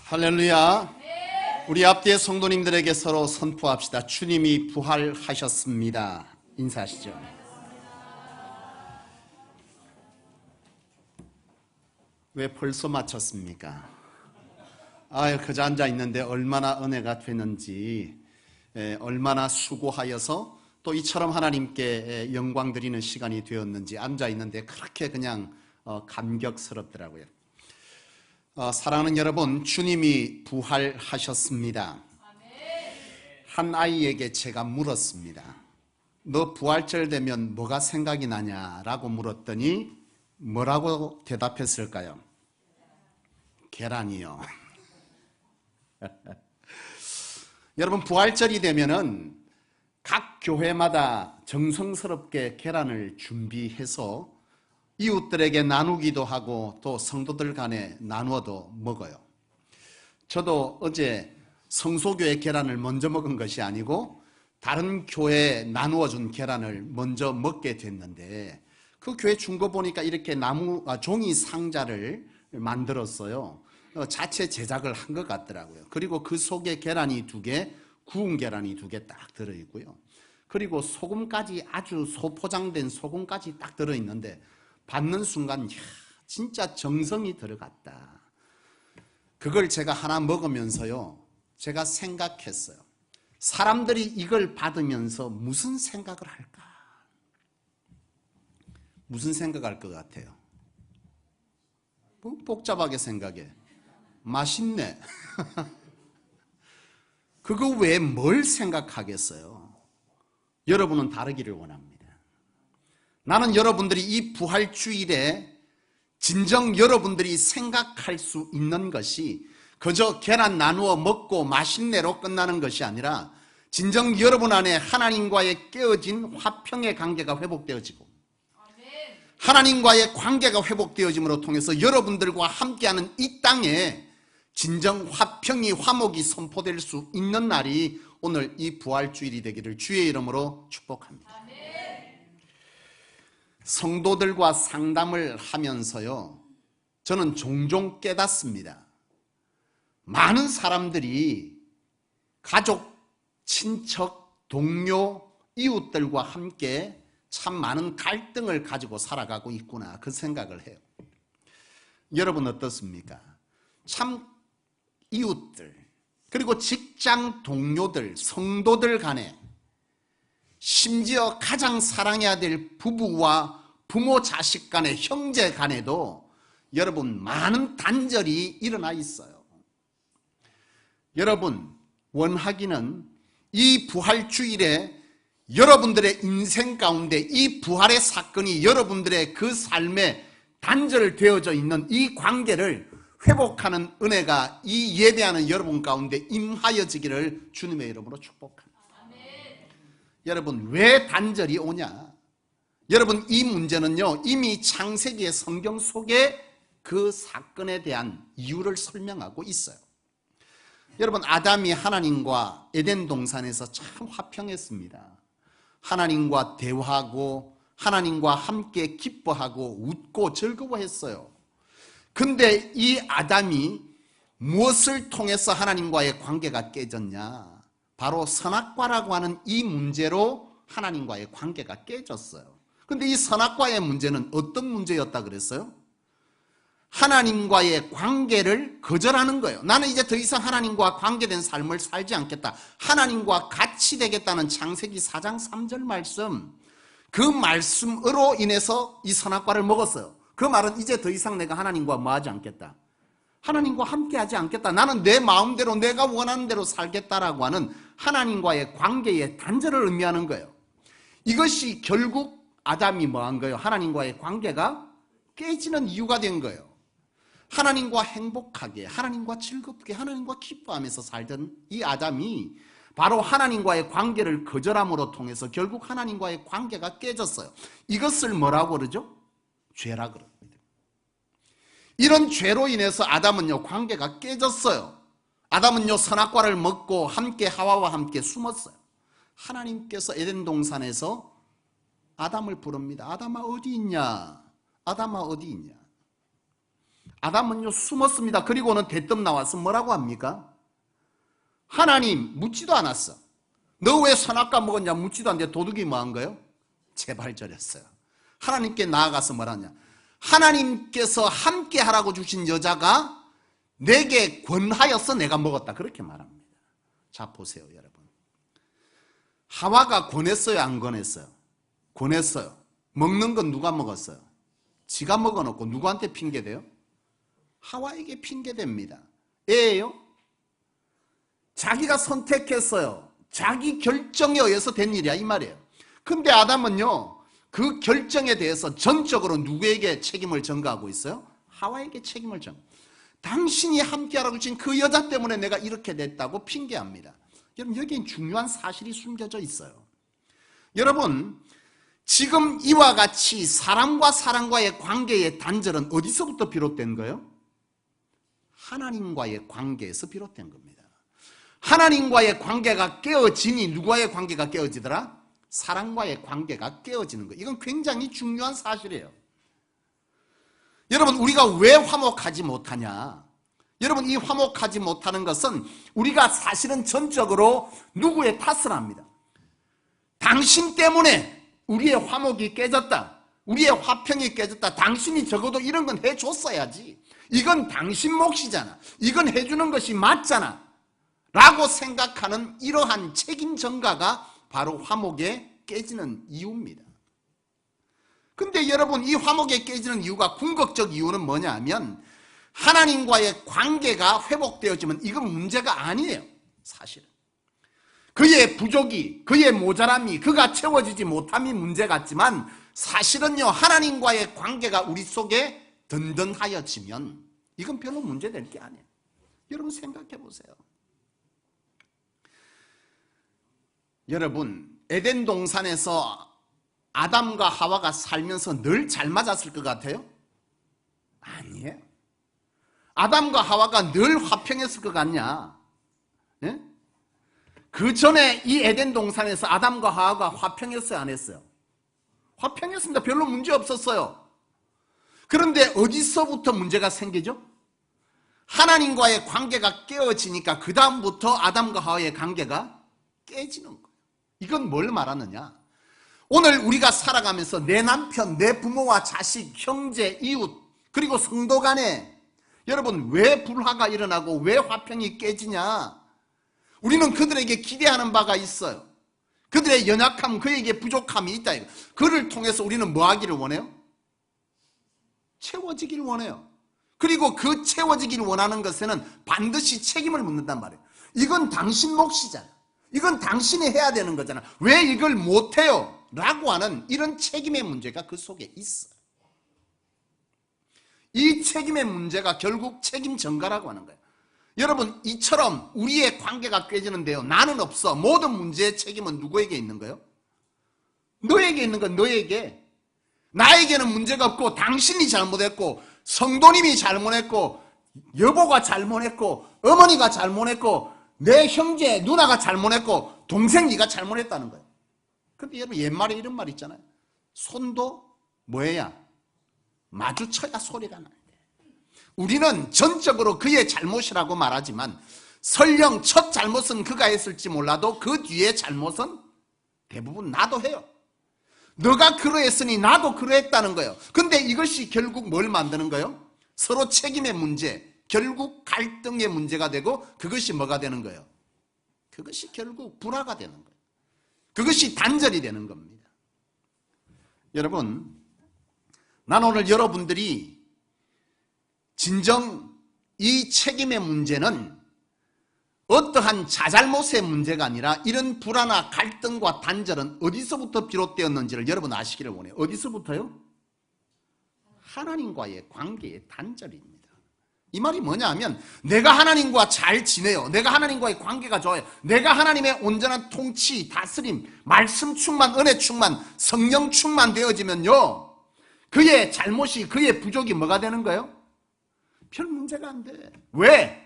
할렐루야. 우리 앞뒤의 성도님들에게 서로 선포합시다. 주님이 부활하셨습니다. 인사하시죠. 왜 벌써 마쳤습니까? 그저 앉아 있는데 얼마나 은혜가 되는지, 얼마나 수고하여서 또 이처럼 하나님께 영광 드리는 시간이 되었는지 앉아 있는데 그렇게 그냥 감격스럽더라고요. 사랑하는 여러분, 주님이 부활하셨습니다. 한 아이에게 제가 물었습니다. 너 부활절 되면 뭐가 생각이 나냐라고 물었더니 뭐라고 대답했을까요? 계란이요. 여러분, 부활절이 되면은 각 교회마다 정성스럽게 계란을 준비해서 이웃들에게 나누기도 하고 또 성도들 간에 나누어도 먹어요. 저도 어제 성소교회 계란을 먼저 먹은 것이 아니고 다른 교회에 나누어준 계란을 먼저 먹게 됐는데, 그 교회 준 거 보니까 이렇게 종이 상자를 만들었어요. 자체 제작을 한 것 같더라고요. 그리고 그 속에 계란이 2개, 구운 계란이 2개 딱 들어있고요. 그리고 소금까지, 아주 소포장된 소금까지 딱 들어있는데 받는 순간 진짜 정성이 들어갔다. 그걸 제가 하나 먹으면서요, 제가 생각했어요. 사람들이 이걸 받으면서 무슨 생각을 할까? 무슨 생각할 것 같아요? 복잡하게 생각해. 맛있네. 그거 외에 뭘 생각하겠어요? 여러분은 다르기를 원합니다. 나는 여러분들이 이 부활주일에 진정 여러분들이 생각할 수 있는 것이 그저 계란 나누어 먹고 맛있네로 끝나는 것이 아니라 진정 여러분 안에 하나님과의 깨어진 화평의 관계가 회복되어지고 하나님과의 관계가 회복되어짐으로 통해서 여러분들과 함께하는 이 땅에 진정 화평이, 화목이 선포될 수 있는 날이 오늘 이 부활주일이 되기를 주의 이름으로 축복합니다. 성도들과 상담을 하면서요, 저는 종종 깨닫습니다. 많은 사람들이 가족, 친척, 동료, 이웃들과 함께 참 많은 갈등을 가지고 살아가고 있구나, 그 생각을 해요. 여러분 어떻습니까? 참 이웃들, 그리고 직장 동료들, 성도들 간에, 심지어 가장 사랑해야 될 부부와 부모 자식 간에, 형제 간에도 여러분 많은 단절이 일어나 있어요. 여러분, 원하기는 이 부활주일에 여러분들의 인생 가운데 이 부활의 사건이 여러분들의 그 삶에 단절되어져 있는 이 관계를 회복하는 은혜가 이 예배하는 여러분 가운데 임하여지기를 주님의 이름으로 축복합니다. 여러분, 왜 단절이 오냐? 여러분, 이 문제는요, 이미 창세기의 성경 속에 그 사건에 대한 이유를 설명하고 있어요. 여러분, 아담이 하나님과 에덴 동산에서 참 화평했습니다. 하나님과 대화하고 하나님과 함께 기뻐하고 웃고 즐거워했어요. 근데 이 아담이 무엇을 통해서 하나님과의 관계가 깨졌냐? 바로 선악과라고 하는 이 문제로 하나님과의 관계가 깨졌어요. 근데 이 선악과의 문제는 어떤 문제였다 그랬어요? 하나님과의 관계를 거절하는 거예요. 나는 이제 더 이상 하나님과 관계된 삶을 살지 않겠다. 하나님과 같이 되겠다는 창세기 4장 3절 말씀, 그 말씀으로 인해서 이 선악과를 먹었어요. 그 말은 이제 더 이상 내가 하나님과 뭐하지 않겠다. 하나님과 함께하지 않겠다. 나는 내 마음대로 내가 원하는 대로 살겠다라고 하는 하나님과의 관계의 단절을 의미하는 거예요. 이것이 결국 아담이 뭐한 거예요? 하나님과의 관계가 깨지는 이유가 된 거예요. 하나님과 행복하게, 하나님과 즐겁게, 하나님과 기뻐하면서 살던 이 아담이 바로 하나님과의 관계를 거절함으로 통해서 결국 하나님과의 관계가 깨졌어요. 이것을 뭐라고 그러죠? 죄라 그럽니다. 이런 죄로 인해서 아담은요, 관계가 깨졌어요. 아담은요, 선악과를 먹고 함께 하와와 함께 숨었어요. 하나님께서 에덴 동산에서 아담을 부릅니다. 아담아 어디 있냐? 아담아 어디 있냐? 아담은요 숨었습니다. 그리고는 대뜸 나와서 뭐라고 합니까? 하나님 묻지도 않았어. 너 왜 선악과 먹었냐 묻지도 않는데 도둑이 뭐 한 거예요? 제발저렸어요. 하나님께 나아가서 뭐라냐? 하나님께서 함께 하라고 주신 여자가 내게 권하여서 내가 먹었다. 그렇게 말합니다. 자 보세요 여러분. 하와가 권했어요 안 권했어요? 권했어요. 먹는 건 누가 먹었어요? 지가 먹어놓고 누구한테 핑계대요? 하와에게 핑계댑니다. 애예요? 자기가 선택했어요. 자기 결정에 의해서 된 일이야 이 말이에요. 근데 아담은요 그 결정에 대해서 전적으로 누구에게 책임을 전가하고 있어요? 하와에게 책임을 전. 당신이 함께하라고 주신 그 여자 때문에 내가 이렇게 됐다고 핑계합니다. 여러분 여기엔 중요한 사실이 숨겨져 있어요. 여러분 지금 이와 같이 사람과 사람과의 관계의 단절은 어디서부터 비롯된 거예요? 하나님과의 관계에서 비롯된 겁니다. 하나님과의 관계가 깨어지니 누구와의 관계가 깨어지더라? 사람과의 관계가 깨어지는 거예요. 이건 굉장히 중요한 사실이에요. 여러분 우리가 왜 화목하지 못하냐? 여러분 이 화목하지 못하는 것은 우리가 사실은 전적으로 누구의 탓을 합니다. 당신 때문에 우리의 화목이 깨졌다. 우리의 화평이 깨졌다. 당신이 적어도 이런 건 해줬어야지. 이건 당신 몫이잖아. 이건 해주는 것이 맞잖아. 라고 생각하는 이러한 책임 전가가 바로 화목에 깨지는 이유입니다. 근데 여러분 이 화목에 깨지는 이유가 궁극적 이유는 뭐냐 하면 하나님과의 관계가 회복되어지면 이건 문제가 아니에요. 사실은. 그의 부족이, 그의 모자람이, 그가 채워지지 못함이 문제 같지만 사실은요 하나님과의 관계가 우리 속에 든든하여지면 이건 별로 문제될 게 아니에요. 여러분 생각해 보세요. 여러분 에덴 동산에서 아담과 하와가 살면서 늘 잘 맞았을 것 같아요? 아니에요. 아담과 하와가 늘 화평했을 것 같냐? 예? 그 전에 이 에덴 동산에서 아담과 하와가 화평했어요 안 했어요? 화평했습니다. 별로 문제 없었어요. 그런데 어디서부터 문제가 생기죠? 하나님과의 관계가 깨어지니까 그 다음부터 아담과 하와의 관계가 깨지는 거예요. 이건 뭘 말하느냐? 오늘 우리가 살아가면서 내 남편, 내 부모와 자식, 형제, 이웃 그리고 성도 간에 여러분 왜 불화가 일어나고 왜 화평이 깨지냐? 우리는 그들에게 기대하는 바가 있어요. 그들의 연약함, 그에게 부족함이 있다. 그를 통해서 우리는 뭐 하기를 원해요? 채워지기를 원해요. 그리고 그 채워지기를 원하는 것에는 반드시 책임을 묻는단 말이에요. 이건 당신 몫이잖아. 이건 당신이 해야 되는 거잖아. 왜 이걸 못해요? 라고 하는 이런 책임의 문제가 그 속에 있어요. 이 책임의 문제가 결국 책임 전가라고 하는 거예요. 여러분 이처럼 우리의 관계가 깨지는데요 나는 없어. 모든 문제의 책임은 누구에게 있는 거예요? 너에게 있는 건 너에게. 나에게는 문제가 없고 당신이 잘못했고 성도님이 잘못했고 여보가 잘못했고 어머니가 잘못했고 내 형제 누나가 잘못했고 동생 네가 잘못했다는 거예요. 근데 여러분 옛말에 이런 말 있잖아요. 손도 뭐해야? 마주쳐야 소리가 나는데 우리는 전적으로 그의 잘못이라고 말하지만 설령 첫 잘못은 그가 했을지 몰라도 그 뒤에 잘못은 대부분 나도 해요. 너가 그러했으니 나도 그러했다는 거예요. 근데 이것이 결국 뭘 만드는 거예요? 서로 책임의 문제, 결국 갈등의 문제가 되고 그것이 뭐가 되는 거예요? 그것이 결국 불화가 되는 거예요. 그것이 단절이 되는 겁니다. 여러분, 난 오늘 여러분들이 진정 이 책임의 문제는 어떠한 자잘못의 문제가 아니라 이런 불화나 갈등과 단절은 어디서부터 비롯되었는지를 여러분 아시기를 원해요. 어디서부터요? 하나님과의 관계의 단절입니다. 이 말이 뭐냐 하면 내가 하나님과 잘 지내요. 내가 하나님과의 관계가 좋아요. 내가 하나님의 온전한 통치, 다스림, 말씀 충만, 은혜 충만, 성령 충만 되어지면요 그의 잘못이, 그의 부족이 뭐가 되는 거예요? 별 문제가 안 돼. 왜?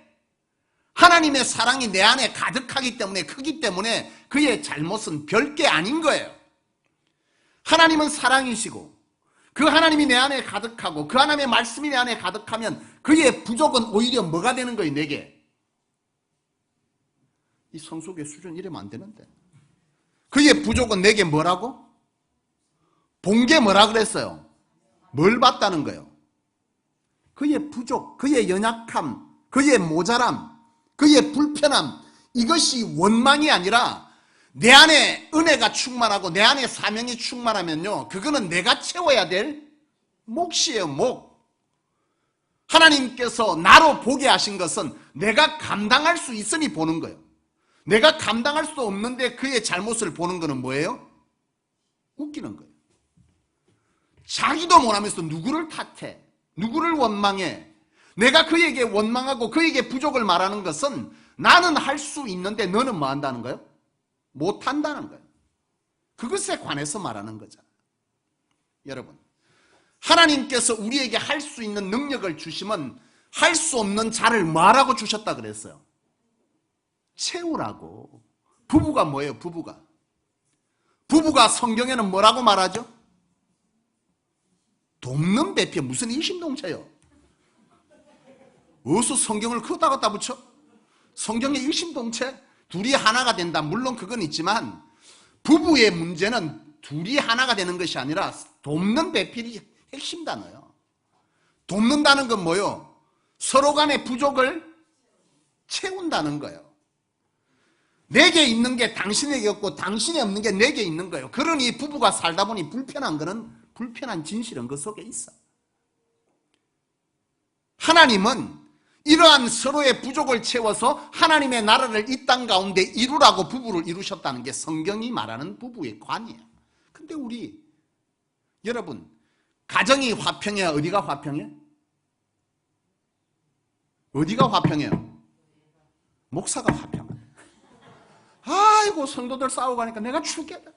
하나님의 사랑이 내 안에 가득하기 때문에, 크기 때문에 그의 잘못은 별게 아닌 거예요. 하나님은 사랑이시고 그 하나님이 내 안에 가득하고 그 하나님의 말씀이 내 안에 가득하면 그의 부족은 오히려 뭐가 되는 거예요? 내게. 이 성숙의 수준 이러면 안 되는데. 그의 부족은 내게 뭐라고? 본 게 뭐라 그랬어요? 뭘 봤다는 거예요? 그의 부족, 그의 연약함, 그의 모자람, 그의 불편함, 이것이 원망이 아니라 내 안에 은혜가 충만하고 내 안에 사명이 충만하면요, 그거는 내가 채워야 될 몫이에요. 몫. 하나님께서 나로 보게 하신 것은 내가 감당할 수 있으니 보는 거예요. 내가 감당할 수 없는데 그의 잘못을 보는 거는 뭐예요? 웃기는 거예요. 자기도 못하면서 누구를 탓해? 누구를 원망해? 내가 그에게 원망하고 그에게 부족을 말하는 것은 나는 할 수 있는데 너는 뭐 한다는 거예요? 못한다는 거예요. 그것에 관해서 말하는 거잖아요. 여러분, 하나님께서 우리에게 할 수 있는 능력을 주시면 할 수 없는 자를 뭐하라고 주셨다 그랬어요? 채우라고. 부부가 뭐예요? 부부가 성경에는 뭐라고 말하죠? 돕는 배필. 무슨 일심동체요? 어디서 성경을 그거다 갖다 붙여? 성경의 일심동체? 둘이 하나가 된다. 물론 그건 있지만 부부의 문제는 둘이 하나가 되는 것이 아니라 돕는 배필이 핵심 단어예요. 돕는다는 건 뭐예요? 서로 간의 부족을 채운다는 거예요. 내게 있는 게 당신에게 없고 당신이 없는 게 내게 있는 거예요. 그러니 부부가 살다 보니 불편한 거는 불편한 진실은 그 속에 있어. 하나님은 이러한 서로의 부족을 채워서 하나님의 나라를 이 땅 가운데 이루라고 부부를 이루셨다는 게 성경이 말하는 부부의 관이에요. 근데 여러분, 가정이 화평해야 어디가 화평해? 어디가 화평해요? 목사가 화평해. 아이고, 성도들 싸우고 가니까 내가 죽겠다.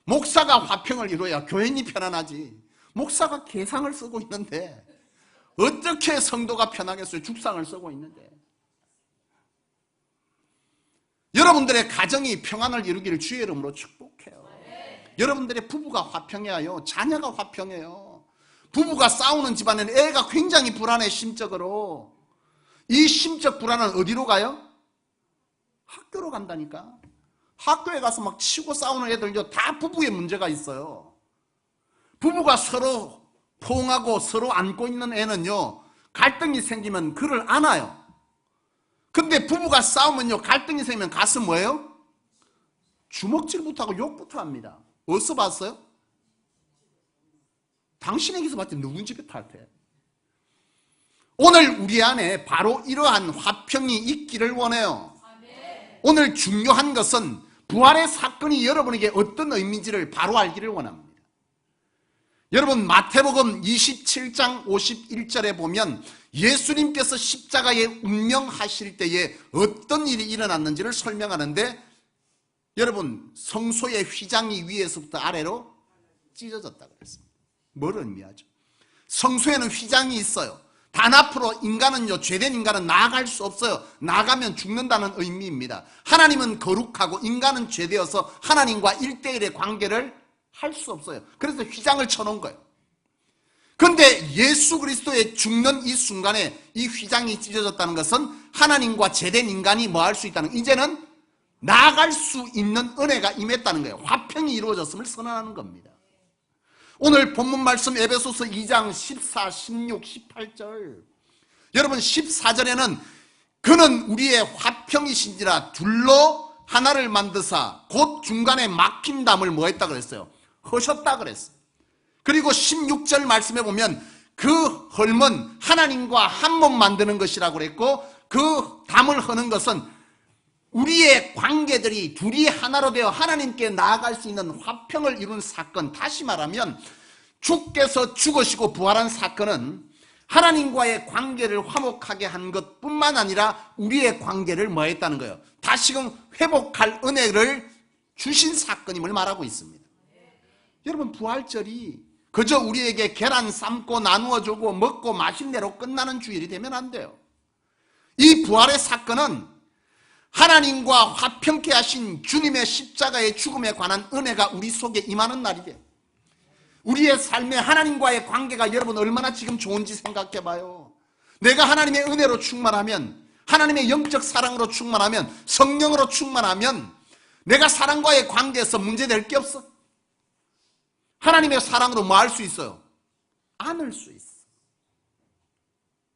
목사가 화평을 이루어야 교인이 편안하지. 목사가 계상을 쓰고 있는데 어떻게 성도가 편하겠어요? 죽상을 쓰고 있는데. 여러분들의 가정이 평안을 이루기를 주의 이름으로 축복해요. 여러분들의 부부가 화평해요. 자녀가 화평해요. 부부가 싸우는 집안에는 애가 굉장히 불안해. 심적으로. 이 심적 불안은 어디로 가요? 학교로 간다니까. 학교에 가서 막 치고 싸우는 애들요, 다 부부의 문제가 있어요. 부부가 서로 포옹하고 서로 안고 있는 애는요, 갈등이 생기면 그를 안아요. 근데 부부가 싸우면요, 갈등이 생기면 가서 뭐예요? 주먹질부터 하고 욕부터 합니다. 어디서 봤어요? 당신에게서 봤지 누군지부터 할 때. 오늘 우리 안에 바로 이러한 화평이 있기를 원해요. 오늘 중요한 것은 부활의 사건이 여러분에게 어떤 의미인지를 바로 알기를 원합니다. 여러분, 마태복음 27장 51절에 보면 예수님께서 십자가에 운명하실 때에 어떤 일이 일어났는지를 설명하는데, 여러분, 성소의 휘장이 위에서부터 아래로 찢어졌다고 그랬습니다. 뭘 의미하죠? 성소에는 휘장이 있어요. 단 앞으로 인간은요, 죄된 인간은 나아갈 수 없어요. 나가면 죽는다는 의미입니다. 하나님은 거룩하고 인간은 죄되어서 하나님과 1대1의 관계를 할 수 없어요. 그래서 휘장을 쳐놓은 거예요. 그런데 예수 그리스도의 죽는 이 순간에 이 휘장이 찢어졌다는 것은 하나님과 죄된 인간이 뭐 할 수 있다는, 이제는 나아갈 수 있는 은혜가 임했다는 거예요. 화평이 이루어졌음을 선언하는 겁니다. 오늘 본문 말씀 에베소서 2장 14, 16, 18절. 여러분, 14절에는 그는 우리의 화평이신지라 둘로 하나를 만드사 곧 중간에 막힌 담을 뭐 했다 그랬어요? 허셨다 그랬어요. 그리고 16절 말씀에 보면 그 헐문 하나님과 한 몸 만드는 것이라고 그랬고, 그 담을 허는 것은 우리의 관계들이 둘이 하나로 되어 하나님께 나아갈 수 있는 화평을 이룬 사건. 다시 말하면 주께서 죽으시고 부활한 사건은 하나님과의 관계를 화목하게 한 것뿐만 아니라 우리의 관계를 뭐 했다는 거예요? 다시금 회복할 은혜를 주신 사건임을 말하고 있습니다. 여러분, 부활절이 그저 우리에게 계란 삶고 나누어주고 먹고 마신 대로 끝나는 주일이 되면 안 돼요. 이 부활의 사건은 하나님과 화평케 하신 주님의 십자가의 죽음에 관한 은혜가 우리 속에 임하는 날이 돼요. 우리의 삶에 하나님과의 관계가 여러분 얼마나 지금 좋은지 생각해 봐요. 내가 하나님의 은혜로 충만하면, 하나님의 영적 사랑으로 충만하면, 성령으로 충만하면 내가 사랑과의 관계에서 문제될 게 없어. 하나님의 사랑으로 뭐 할 수 있어요? 안을 수 있어.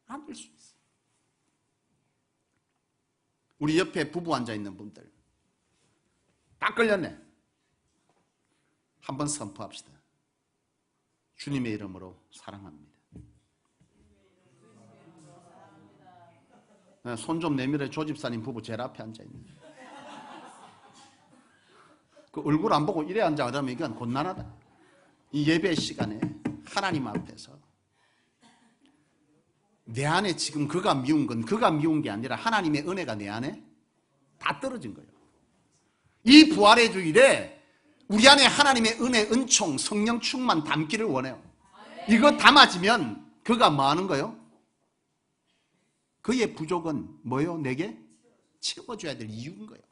안을 수 있어. 우리 옆에 부부 앉아있는 분들 딱 걸렸네. 한번 선포합시다. 주님의 이름으로 사랑합니다. 손 좀 내밀어. 조집사님 부부 제일 앞에 앉아있네. 그 얼굴 안 보고 이래 앉아. 그러면 이건 곤란하다. 이 예배 시간에 하나님 앞에서 내 안에 지금 그가 미운 건 그가 미운 게 아니라 하나님의 은혜가 내 안에 다 떨어진 거예요. 이 부활의 주일에 우리 안에 하나님의 은혜, 은총, 성령 충만 담기를 원해요. 이거 담아지면 그가 뭐 하는 거예요? 그의 부족은 뭐예요? 내게 채워줘야 될 이유인 거예요.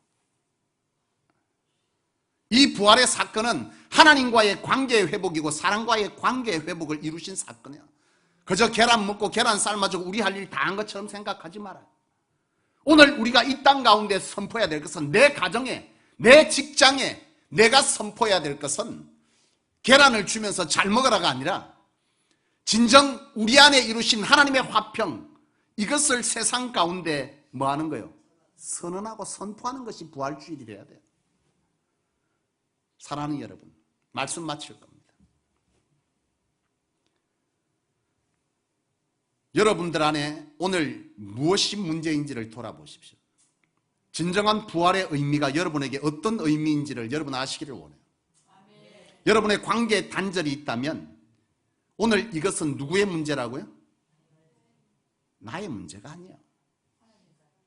이 부활의 사건은 하나님과의 관계의 회복이고 사랑과의 관계의 회복을 이루신 사건이에요. 그저 계란 먹고 계란 삶아주고 우리 할 일 다 한 것처럼 생각하지 말아요. 오늘 우리가 이 땅 가운데 선포해야 될 것은, 내 가정에, 내 직장에 내가 선포해야 될 것은 계란을 주면서 잘 먹으라가 아니라 진정 우리 안에 이루신 하나님의 화평, 이것을 세상 가운데 뭐 하는 거예요? 선언하고 선포하는 것이 부활주일이 돼야 돼요. 사랑하는 여러분, 말씀 마칠 겁니다. 여러분들 안에 오늘 무엇이 문제인지를 돌아보십시오. 진정한 부활의 의미가 여러분에게 어떤 의미인지를 여러분 아시기를 원해요. 여러분의 관계에 단절이 있다면 오늘 이것은 누구의 문제라고요? 나의 문제가 아니에요.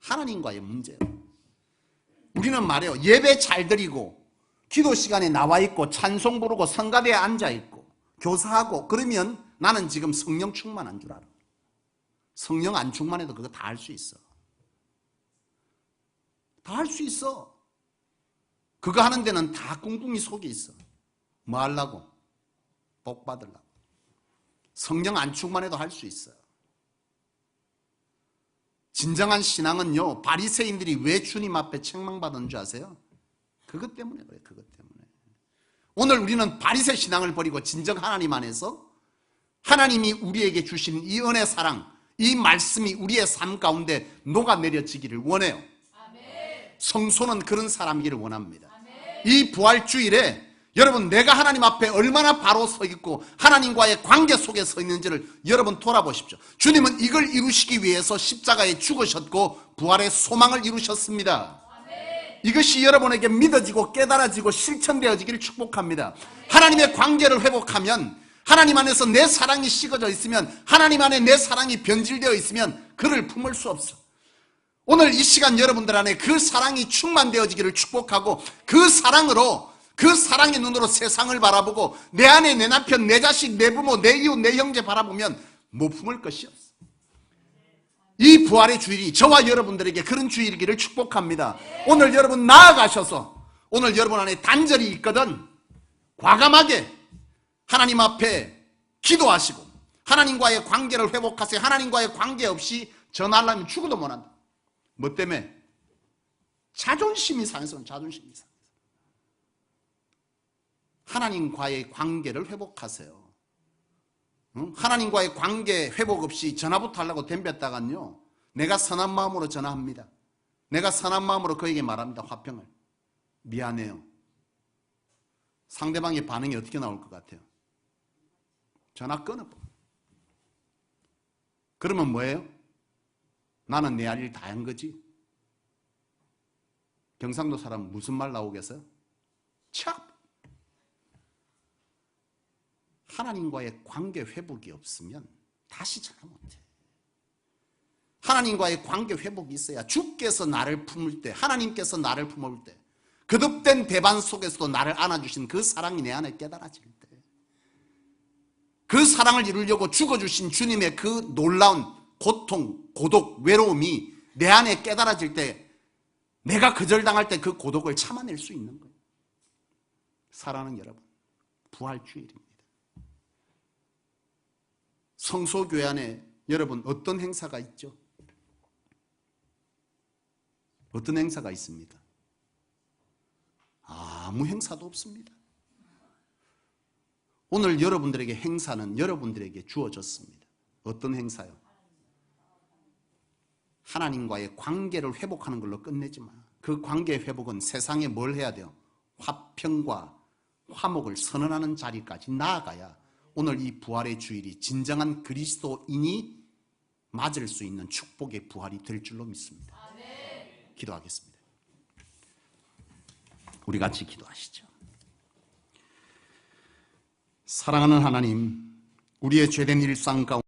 하나님과의 문제예요. 우리는 말이에요, 예배 잘 드리고 기도 시간에 나와 있고 찬송 부르고 성가대에 앉아 있고 교사하고 그러면 나는 지금 성령 충만한 줄 알아. 성령 안 충만해도 그거 다 할 수 있어. 다 할 수 있어. 그거 하는 데는 다 꿍꿍이 속에 있어. 뭐 하려고? 복 받으려고. 성령 안 충만해도 할 수 있어요. 진정한 신앙은요, 바리새인들이 왜 주님 앞에 책망받은 줄 아세요? 그것 때문에 그래요. 그것 때문에. 오늘 우리는 바리새 신앙을 버리고 진정 하나님 안에서 하나님이 우리에게 주신 이 은혜 사랑, 이 말씀이 우리의 삶 가운데 녹아내려지기를 원해요. 성소는 그런 사람이기를 원합니다. 이 부활주일에 여러분, 내가 하나님 앞에 얼마나 바로 서 있고 하나님과의 관계 속에 서 있는지를 여러분 돌아보십시오. 주님은 이걸 이루시기 위해서 십자가에 죽으셨고 부활의 소망을 이루셨습니다. 이것이 여러분에게 믿어지고 깨달아지고 실천되어지기를 축복합니다. 하나님의 관계를 회복하면, 하나님 안에서 내 사랑이 식어져 있으면, 하나님 안에 내 사랑이 변질되어 있으면 그를 품을 수 없어. 오늘 이 시간 여러분들 안에 그 사랑이 충만되어지기를 축복하고, 그 사랑으로, 그 사랑의 눈으로 세상을 바라보고 내 안에 내 남편, 내 자식, 내 부모, 내 이웃, 내 형제 바라보면 못 품을 것이 없어. 이 부활의 주일이 저와 여러분들에게 그런 주일이기를 축복합니다. 오늘 여러분 나아가셔서, 오늘 여러분 안에 단절이 있거든 과감하게 하나님 앞에 기도하시고 하나님과의 관계를 회복하세요. 하나님과의 관계 없이 전하려면 죽어도 못한다. 뭐 때문에? 자존심이 상해서는 자존심이 상해서. 하나님과의 관계를 회복하세요. 하나님과의 관계 회복 없이 전화부터 하려고 덤볐다간요, 내가 선한 마음으로 전화합니다. 내가 선한 마음으로 그에게 말합니다. 화평을. 미안해요. 상대방의 반응이 어떻게 나올 것 같아요? 전화 끊어버려. 그러면 뭐예요? 나는 내 할 일 다 한 거지. 경상도 사람 무슨 말 나오겠어요? 참! 하나님과의 관계 회복이 없으면 다시 전화 못해. 하나님과의 관계 회복이 있어야 주께서 나를 품을 때, 하나님께서 나를 품을 때, 거듭된 배반 속에서도 나를 안아주신 그 사랑이 내 안에 깨달아질 때, 그 사랑을 이루려고 죽어주신 주님의 그 놀라운 고통, 고독, 외로움이 내 안에 깨달아질 때, 내가 거절당할 때 그 고독을 참아낼 수 있는 거예요. 사랑하는 여러분, 부활주일입니다. 성소교회 안에 여러분 어떤 행사가 있죠? 어떤 행사가 있습니까? 아무 행사도 없습니다. 오늘 여러분들에게 행사는 여러분들에게 주어졌습니다. 어떤 행사요? 하나님과의 관계를 회복하는 걸로 끝내지 마. 그 관계 회복은 세상에 뭘 해야 돼요? 화평과 화목을 선언하는 자리까지 나아가야 오늘 이 부활의 주일이 진정한 그리스도인이 맞을 수 있는 축복의 부활이 될 줄로 믿습니다. 기도하겠습니다. 우리 같이 기도하시죠. 사랑하는 하나님, 우리의 죄된 일상 가운데